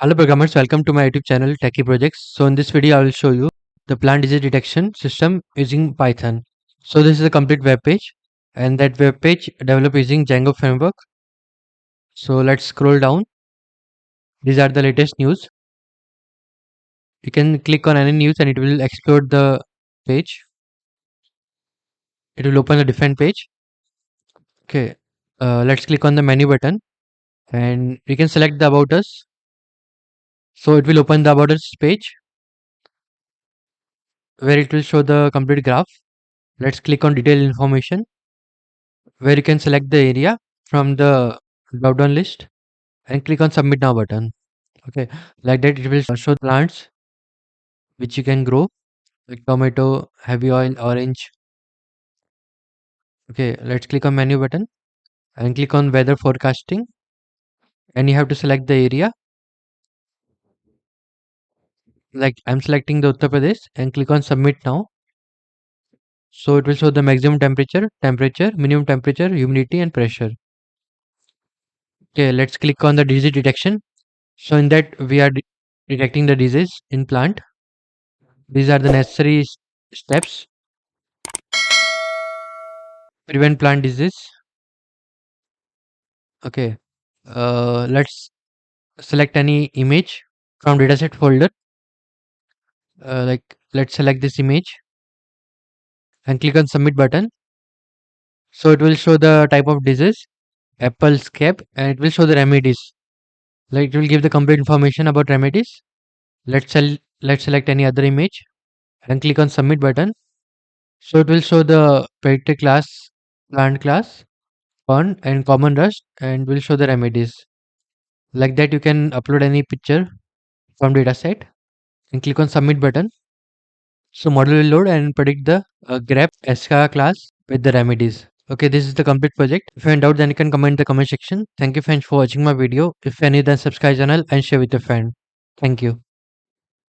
Hello programmers, welcome to my YouTube channel Techie Projects. So in this video I will show you the plant disease detection system using Python. So this is a complete web page and that web page developed using Django framework. So let's scroll down. These are the latest news. You can click on any news and it will explode the page. It will open a different page. Okay, let's click on the menu button and we can select the about us. So it will open the about us page where it will show the complete graph. Let's click on detailed information where you can select the area from the drop down list and click on submit now button. Okay, like that it will show plants which you can grow like tomato, heavy oil, orange. Okay, let's click on menu button and click on weather forecasting and you have to select the area. Like I'm selecting the Uttar Pradesh and click on submit now. So it will show the maximum temperature, minimum temperature, humidity and pressure. Okay, let's click on the disease detection. So in that we are detecting the disease in plant. These are the necessary steps. Prevent plant disease. Okay. Let's select any image from dataset folder. Like let's select this image and click on submit button. So it will show the type of disease, apple scab, and it will show the remedies. Like it will give the complete information about remedies. Let's select any other image and click on submit button. So it will show the predicted class, plant class, pond, and common rust, and will show the remedies. Like that, you can upload any picture from dataset and click on submit button. So model will load and predict the grep SK class with the remedies. Okay, this is the complete project. If you have doubt, then you can comment in the comment section. Thank you friends for watching my video. If you are new, then subscribe channel and share with your friend. Thank you.